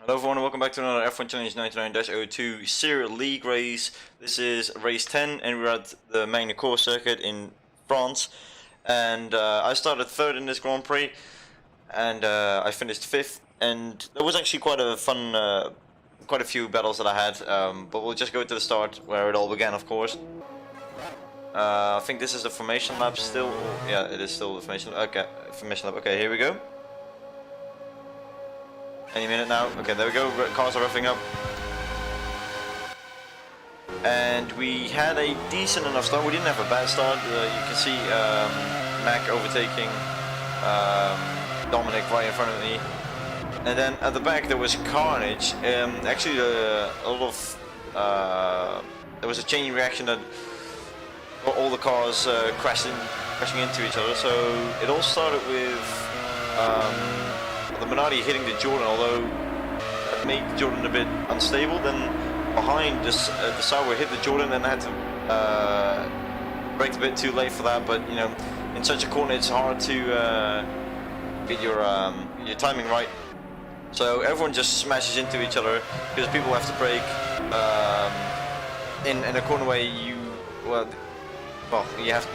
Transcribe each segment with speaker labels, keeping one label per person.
Speaker 1: Hello everyone and welcome back to another F1 Challenge 99-02 CIR League race. This is race 10 and we're at the Magny-Cours circuit in France. And I started third in this Grand Prix and I finished fifth. And there was actually quite a fun, quite a few battles that I had. But we'll just go to the start where it all began, of course. I think this is the formation lap still. Yeah, it is still the formation lap. Okay, formation lap. Okay, here we go. Any minute now. Okay, there we go. Cars are roughing up. And we had a decent enough start. We didn't have a bad start. You can see Mac overtaking Dominic right in front of me. And then at the back there was carnage. Actually, a lot of there was a chain reaction that got all the cars crashing into each other. So it all started with the Minardi hitting the Jordan, although that made the Jordan a bit unstable. Then behind this, the Sauber hit the Jordan and I had to brake a bit too late for that. But you know, in such a corner it's hard to get your timing right. So everyone just smashes into each other because people have to brake in a corner where you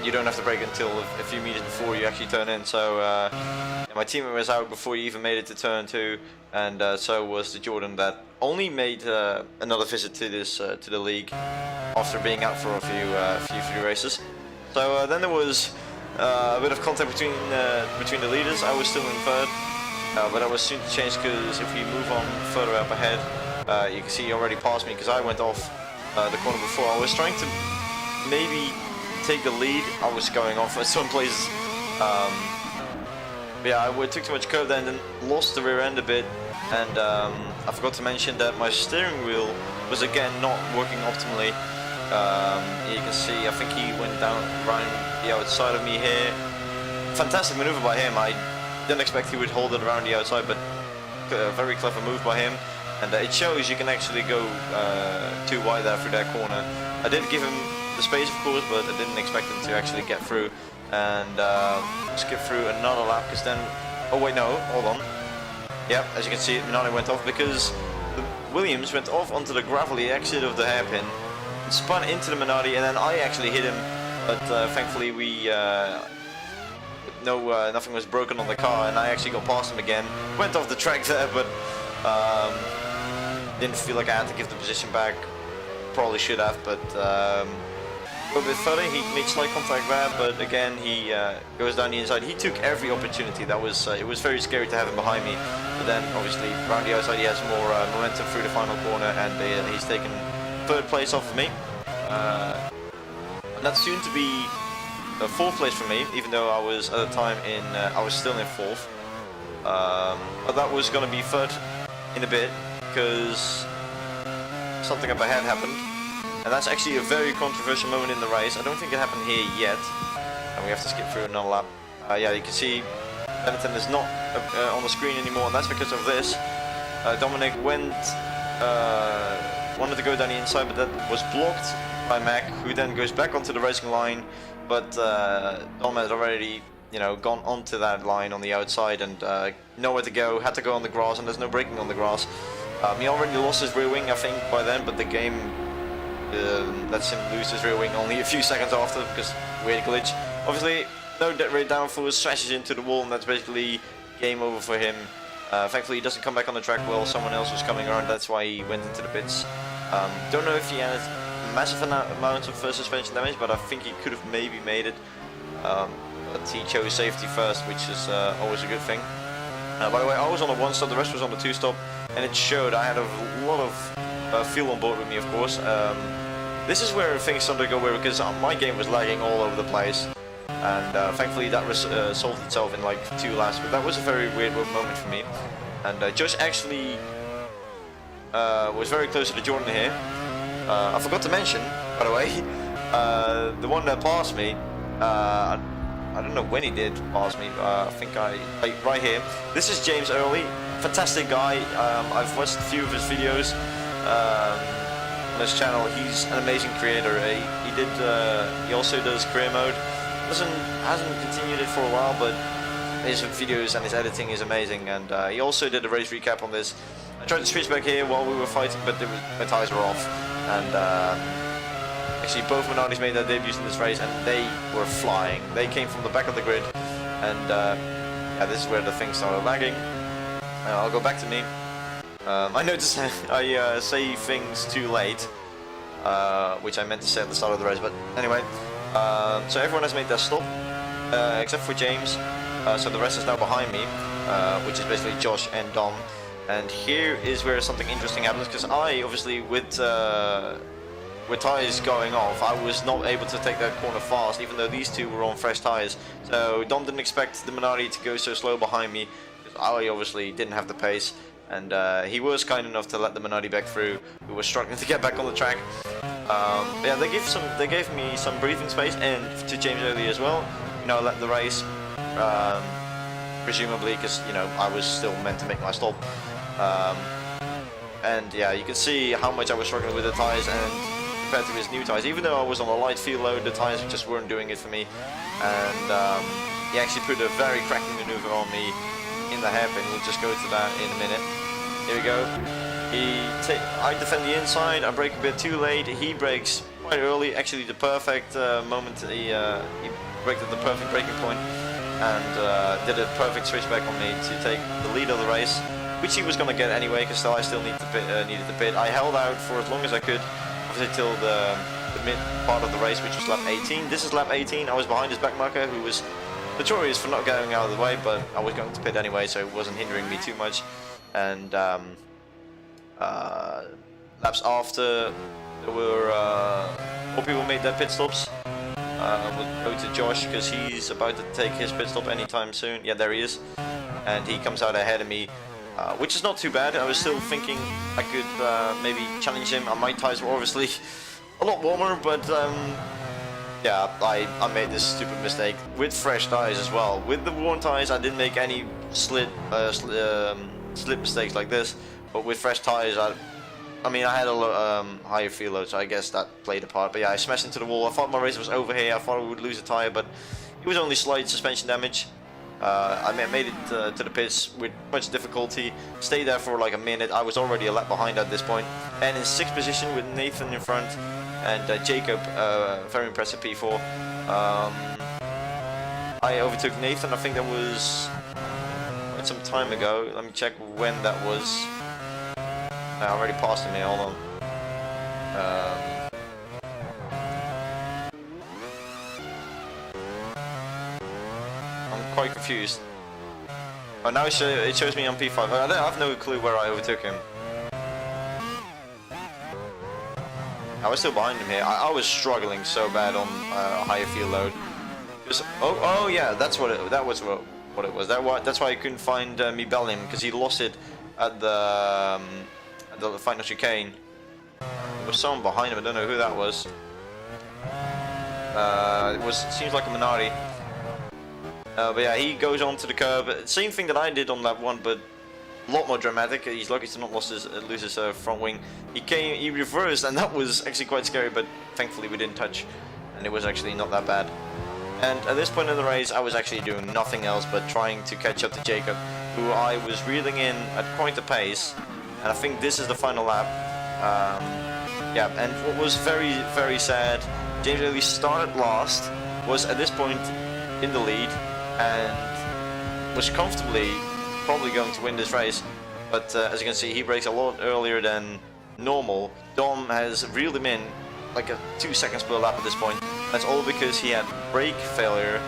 Speaker 1: you don't have to brake until a few meters before you actually turn in. So my teammate was out before you even made it to turn 2, and so was the Jordan that only made another visit to this to the league after being out for a few races. So then there was a bit of contact between the leaders. I was still in third, but I was soon to change because if we move on further up ahead, you can see he already passed me because I went off the corner before. I was trying to maybe take the lead. I was going off at some places. Yeah, I took too much curve then and lost the rear end a bit. And I forgot to mention that my steering wheel was again not working optimally. You can see, I think he went down around the outside of me here. Fantastic maneuver by him. I didn't expect he would hold it around the outside, but a very clever move by him. And it shows you can actually go too wide there through that corner. I did give him the space, of course, but I didn't expect him to actually get through and skip through another lap because then, oh wait, no, hold on. Yep, as you can see, Minardi went off because the Williams went off onto the gravelly exit of the hairpin and spun into the Minardi, and then I actually hit him, but thankfully we nothing was broken on the car and I actually got past him again. Went off the track there, but didn't feel like I had to give the position back. Probably should have, but a little bit further, he made slight contact there, but again he goes down the inside. He took every opportunity. That was it was very scary to have him behind me, but then obviously around the outside he has more momentum through the final corner, and he's taken third place off of me. And that's soon to be fourth place for me, even though I was at the time I was still in fourth. But that was going to be third in a bit because something up ahead happened. And that's actually a very controversial moment in the race. I don't think it happened here yet. And we have to skip through another lap. Yeah, you can see Benetton is not on the screen anymore, and that's because of this. Dominic wanted to go down the inside, but that was blocked by Mac, who then goes back onto the racing line. But Dom had already, gone onto that line on the outside and nowhere to go. Had to go on the grass, and there's no braking on the grass. He already lost his rear wing, I think, by then, but the game lets him lose his rear wing only a few seconds after because weird glitch. Obviously, no rear downforce, smashes into the wall, and that's basically game over for him. Thankfully, he doesn't come back on the track while someone else was coming around. That's why he went into the pits. Don't know if he had massive amounts of suspension damage, but I think he could have maybe made it. But he chose safety first, which is always a good thing. By the way, I was on a 1-stop, the rest was on the 2-stop, and it showed. I had a lot of fuel on board with me, of course. This is where things started to go weird because my game was lagging all over the place, and thankfully that solved itself in like 2 laps. But that was a very weird moment for me. And Josh actually was very close to the Jordan here. I forgot to mention, by the way, the one that passed me. I don't know when he did pass me. I think right here. This is James Early, fantastic guy. I've watched a few of his videos on his channel. He's an amazing creator. He also does career mode. Hasn't continued it for a while, but his videos and his editing is amazing. And he also did a race recap on this I tried to switch back here while we were fighting, but my tyres were off. And actually both Minardis made their debuts in this race and they were flying. They came from the back of the grid, and yeah, this is where the things started lagging. I'll go back to me. I noticed I say things too late, which I meant to say at the start of the race, but anyway. So everyone has made their stop, except for James. So the rest is now behind me, which is basically Josh and Dom. And here is where something interesting happens, because I, obviously, with tyres going off, I was not able to take that corner fast, even though these two were on fresh tyres. So Dom didn't expect the Minardi to go so slow behind me, because I obviously didn't have the pace. And he was kind enough to let the Minardi back through, who was struggling to get back on the track. Yeah, they gave me some breathing space, and to James earlier as well. You know, let the race, presumably, because you know I was still meant to make my stop. And yeah, you can see how much I was struggling with the tyres, and compared to his new tyres, even though I was on a light fuel load, the tyres just weren't doing it for me. And he actually put a very cracking maneuver on me in the hairpin. We'll just go to that in a minute. Here we go. I defend the inside, I brake a bit too late, he brakes quite early, actually the perfect moment, he braked at the perfect braking point, and did a perfect switch back on me to take the lead of the race, which he was going to get anyway, because I still needed the pit. I held out for as long as I could, obviously till the mid part of the race, which was lap 18. This is lap 18, I was behind his back marker, who was notorious for not going out of the way, but I was going to pit anyway, so it wasn't hindering me too much. And laps after, there were more people made their pit stops. We'll go to Josh, because he's about to take his pit stop anytime soon. Yeah, there he is. And he comes out ahead of me, which is not too bad. I was still thinking I could maybe challenge him. My tyres were obviously a lot warmer, but yeah, I made this stupid mistake with fresh tyres as well. With the worn tyres, I didn't make any slip mistakes like this, but with fresh tyres, I mean, I had a higher fuel load, so I guess that played a part. But yeah, I smashed into the wall. I thought my race was over here. I thought I would lose a tyre, but it was only slight suspension damage. I made it to the pits with much difficulty. Stayed there for like a minute. I was already a lap behind at this point. And in 6th position with Nathan in front and Jacob, very impressive P4. I overtook Nathan. I think that was quite some time ago. Let me check when that was. I already passed him here, hold on. I'm quite confused. Oh, now it shows me on P5. I have no clue where I overtook him. I was still behind him here. I was struggling so bad on a higher fuel load. Oh yeah, that's what that was what it was. That's why I couldn't find me belling him, because he lost it at the final chicane. There was someone behind him, I don't know who that was. It seems like a Minardi. But yeah, he goes on to the curb. Same thing that I did on lap 1, but a lot more dramatic. He's lucky to not lose his front wing. He reversed, and that was actually quite scary, but thankfully we didn't touch, and it was actually not that bad. And at this point in the race, I was actually doing nothing else but trying to catch up to Jacob, who I was reeling in at quite a pace. And I think this is the final lap. Yeah, and what was very, very sad, James Early started last, was at this point in the lead, and was comfortably probably going to win this race. But as you can see, he brakes a lot earlier than normal. Dom has reeled him in like 2 seconds per lap at this point. That's all because he had brake failure.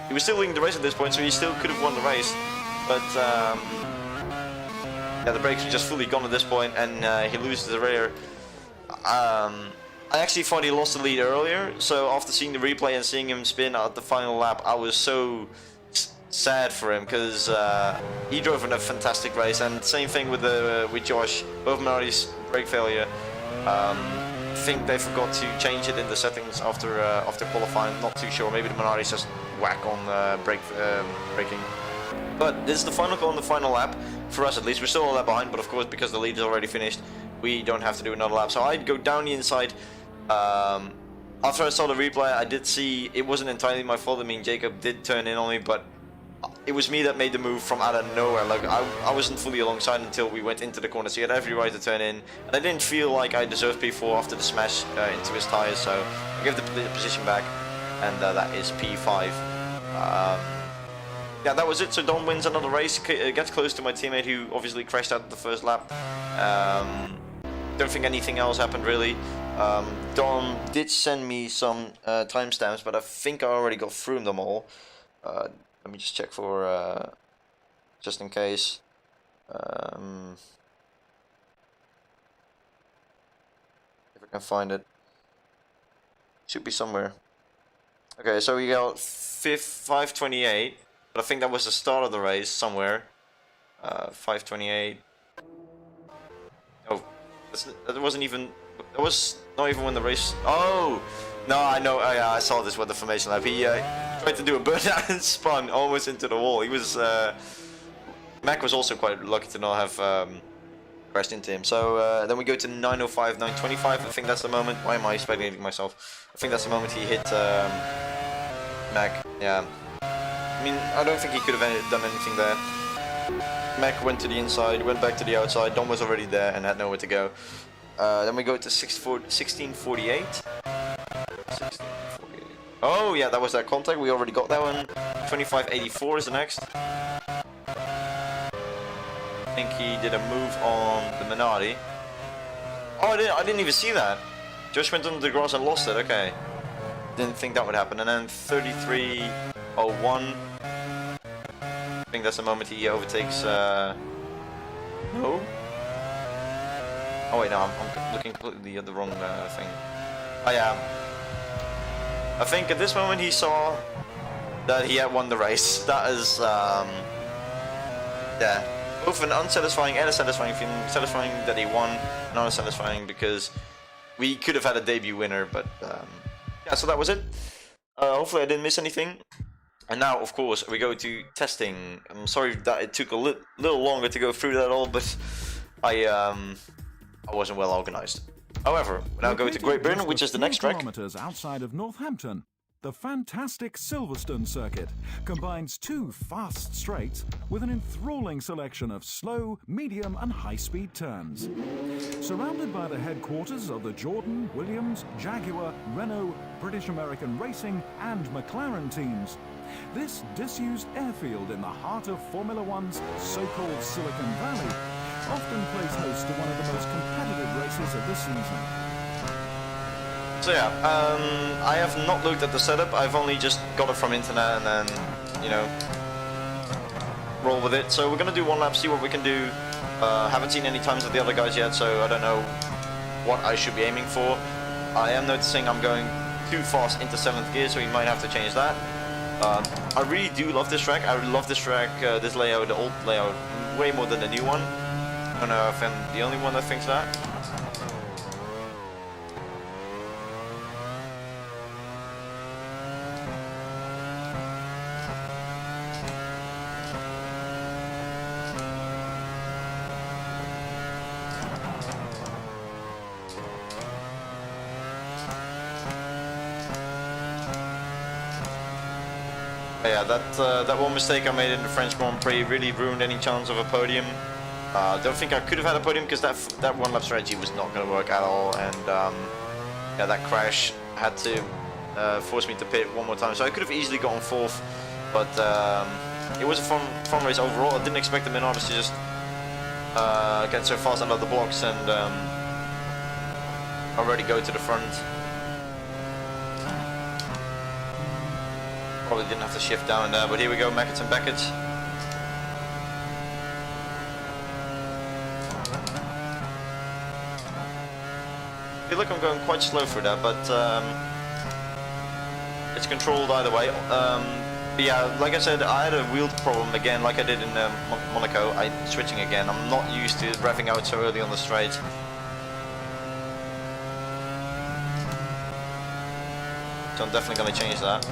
Speaker 1: He was still winning the race at this point, so he still could have won the race. But yeah, the brakes were just fully gone at this point, and he loses the rear. I actually thought he lost the lead earlier, so after seeing the replay and seeing him spin at the final lap, I was so sad for him, because he drove in a fantastic race. And same thing with Josh, both Minardi's brake failure. I think they forgot to change it in the settings after qualifying. Not too sure. Maybe the Minardi's just whack on braking. But this is the final call on the final lap. For us at least, we're still a lap behind, but of course because the lead is already finished, we don't have to do another lap. So I'd go down the inside. After I saw the replay, I did see it wasn't entirely my fault. I mean, Jacob did turn in on me, but it was me that made the move from out of nowhere. Like I wasn't fully alongside until we went into the corner, so he had every right to turn in. And I didn't feel like I deserved P4 after the smash into his tires, so I gave the position back, and that is P5. Yeah, that was it. So Don wins another race, gets close to my teammate who obviously crashed out the first lap. Don't think anything else happened really. Don did send me some timestamps, but I think I already got through them all. Let me just check for, just in case. If I can find it. Should be somewhere. Okay, so we got 5:28, but I think that was the start of the race somewhere. 5:28. Oh, that wasn't even. That was not even when the race. Oh, no, I know. Yeah, I saw this with the formation lap. He tried to do a burnout and spun almost into the wall. He was. Mac was also quite lucky to not have crashed into him. So then we go to 9:05, 9:25. I think that's the moment. Why am I speculating myself? I think that's the moment he hit Mac. Yeah. I mean, I don't think he could have done anything there. Mac went to the inside, went back to the outside. Don was already there and had nowhere to go. Then we go to 16:48. 16:48. Oh yeah, that was that contact. We already got that one. 25:84 is the next. I think he did a move on the Minardi. Oh, I didn't even see that. Just went under the grass and lost it. Okay. Didn't think that would happen. And then 33:01. I think that's the moment he overtakes. No. Oh wait, no, I'm looking completely at the wrong thing. Oh yeah. I think at this moment he saw that he had won the race. That is, yeah, both an unsatisfying and a satisfying feeling. Satisfying that he won, not unsatisfying because we could have had a debut winner, but yeah, so that was it. Hopefully I didn't miss anything. And now, of course, we go to testing. I'm sorry that it took a little longer to go through that all, but I wasn't well organized. However, we now go to Great Britain, which is the next track.
Speaker 2: Kilometers outside of Northampton, the fantastic Silverstone circuit combines two fast straights with an enthralling selection of slow, medium and high-speed turns. Surrounded by the headquarters of the Jordan, Williams, Jaguar, Renault, British American Racing and McLaren teams, this disused airfield in the heart of Formula One's so-called Silicon Valley often plays host to one of the most competitive races of the season.
Speaker 1: So yeah, I have not looked at the setup. I've only just got it from internet and then, you know, roll with it. So we're gonna do one lap, see what we can do. Haven't seen any times of the other guys yet, so I don't know what I should be aiming for. I am noticing I'm going too fast into 7th gear, so we might have to change that. I really do love this track. I love this track, this layout, the old layout, way more than the new one. I don't know if I'm the only one that thinks that. Yeah, that one mistake I made in the French Grand Prix really ruined any chance of a podium. Don't think I could have had a podium because that one lap strategy was not going to work at all, and yeah, that crash had to force me to pit one more time. So I could have easily gotten 4th, but it was a fun race overall. I didn't expect the Minardi to just get so fast out of the blocks and already go to the front. Probably didn't have to shift down there, but here we go, Mackett and Beckett. I feel like I'm going quite slow through that, but it's controlled either way. But yeah, like I said, I had a wheel problem again, like I did in Monaco. I'm switching again. I'm not used to revving out so early on the straight. So I'm definitely going to change that.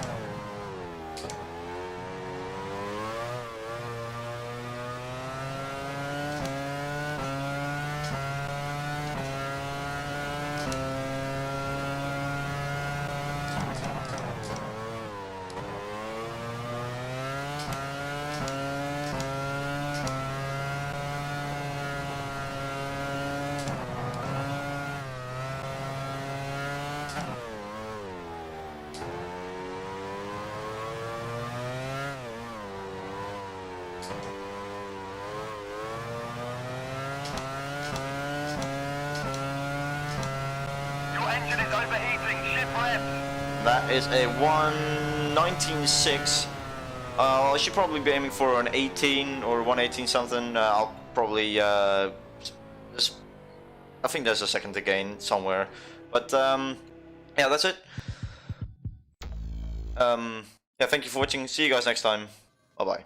Speaker 1: is a 119.6. I should probably be aiming for an 18 or 118 something. I'll probably I think there's a second to gain somewhere, but yeah, that's it. Yeah, thank you for watching. See you guys next time. Bye bye.